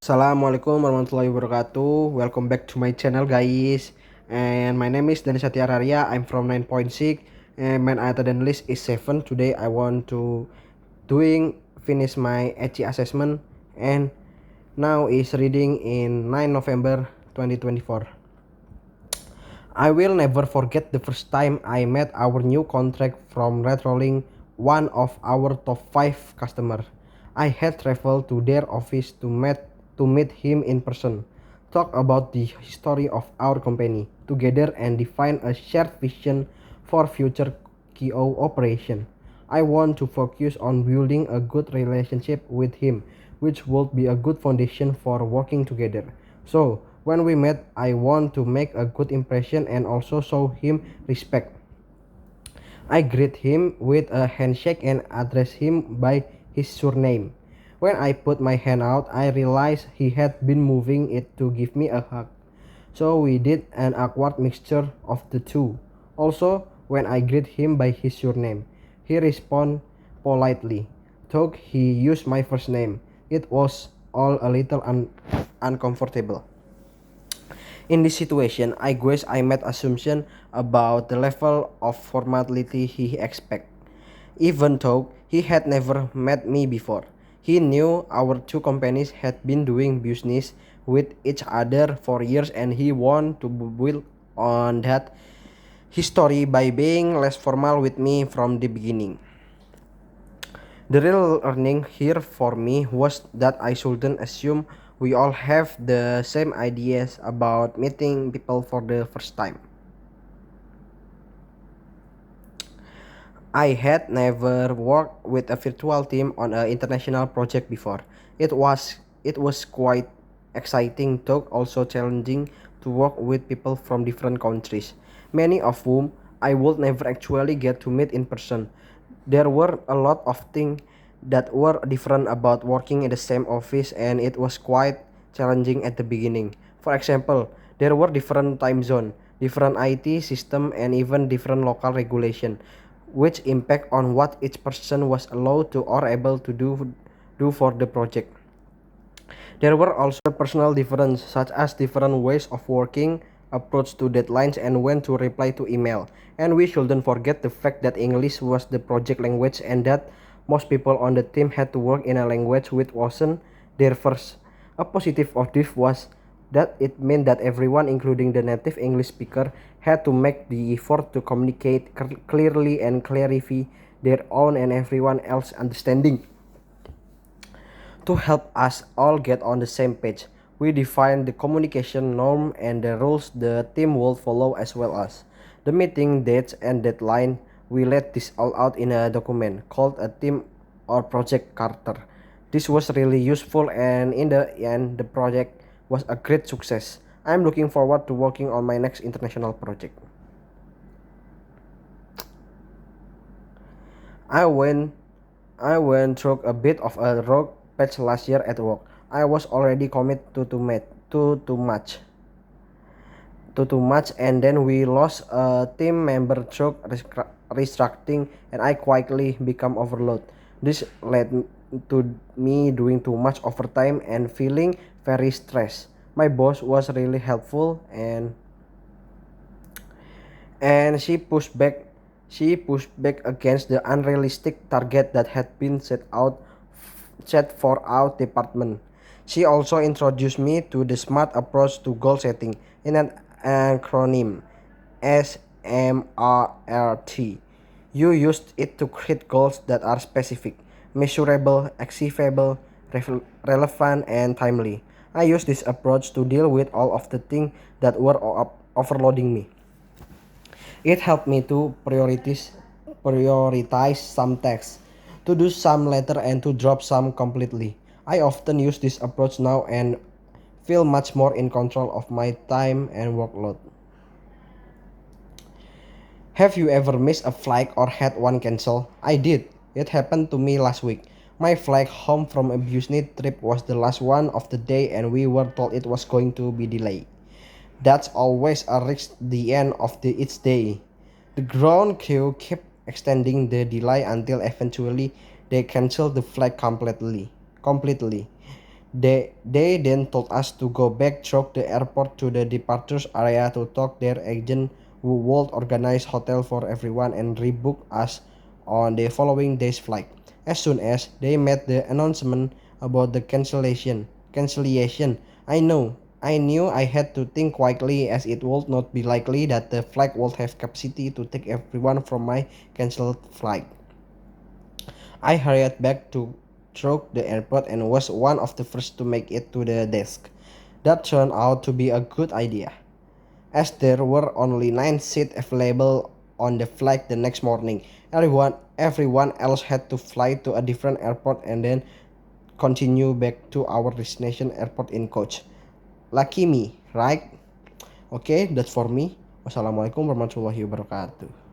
Assalamualaikum warahmatullahi wabarakatuh. Welcome back to my channel, guys. And my name is Dani Satya Raria. I'm from 9.6 and my attendance list is 7. Today I want to finish my HE assessment and now is reading in 9 November 2024. I will never forget the first time I met our new contract from Red Rolling, one of our top 5 customers. I had traveled to their office to meet him in person, talk about the history of our company together and define a shared vision for future KO operation. I want to focus on building a good relationship with him, which would be a good foundation for working together. So, when we met, I want to make a good impression and also show him respect. I greet him with a handshake and address him by his surname. When I put my hand out, I realized he had been moving it to give me a hug. So we did an awkward mixture of the two. Also, when I greet him by his surname, he responded politely, though he used my first name. It was all a little uncomfortable. In this situation, I guess I made assumption about the level of formality he expect, even though he had never met me before. He knew our two companies had been doing business with each other for years and he wanted to build on that history by being less formal with me from the beginning. The real learning here for me was that I shouldn't assume we all have the same ideas about meeting people for the first time. I had never worked with a virtual team on an international project before. It was quite exciting though also challenging to work with people from different countries, many of whom I would never actually get to meet in person. There were a lot of things that were different about working in the same office and it was quite challenging at the beginning. For example, there were different time zone, different IT system and even different local regulation which impact on what each person was allowed to or able to do for the project. There were also personal differences such as different ways of working, approach to deadlines and when to reply to email. And we shouldn't forget the fact that English was the project language and that most people on the team had to work in a language which wasn't their first. A positive of this was that it meant that everyone, including the native English speaker, had to make the effort to communicate clearly and clarify their own and everyone else's understanding. To help us all get on the same page, we defined the communication norm and the rules the team will follow as well as the meeting dates and deadline. We laid this all out in a document called a team or project charter. This was really useful and in the end the project was a great success. I'm looking forward to working on my next international project. I went I went through a bit of a rough patch last year at work. I was already committed to too much and then we lost a team member through restructuring and I quickly become overloaded. This led to me doing too much overtime and feeling very stressed. My boss was really helpful and she pushed back against the unrealistic target that had been set for our department. She also introduced me to the SMART approach to goal setting in an acronym SMART. You used it to create goals that are specific, measurable, achievable, relevant, and timely. I used this approach to deal with all of the things that were overloading me. It helped me to prioritize some tasks, to do some later and to drop some completely. I often use this approach now and feel much more in control of my time and workload. Have you ever missed a flight or had one cancel? I did. It happened to me last week. My flight home from a business trip was the last one of the day and we were told it was going to be delayed. That's always a risk the end of each day. The ground crew kept extending the delay until eventually they canceled the flight completely. They then told us to go back through the airport to the departures area to talk their agent who would organize hotel for everyone and rebook us on the following day's flight. As soon as they made the announcement about the cancellation, I knew I had to think quickly as it would not be likely that the flight would have capacity to take everyone from my cancelled flight. I hurried back to through the airport and was one of the first to make it to the desk. That turned out to be a good idea, as there were only 9 seats available on the flight the next morning. Everyone else had to fly to a different airport and then continue back to our destination airport in coach. Lucky me, right? Okay, that's for me. Wassalamualaikum warahmatullahi wabarakatuh.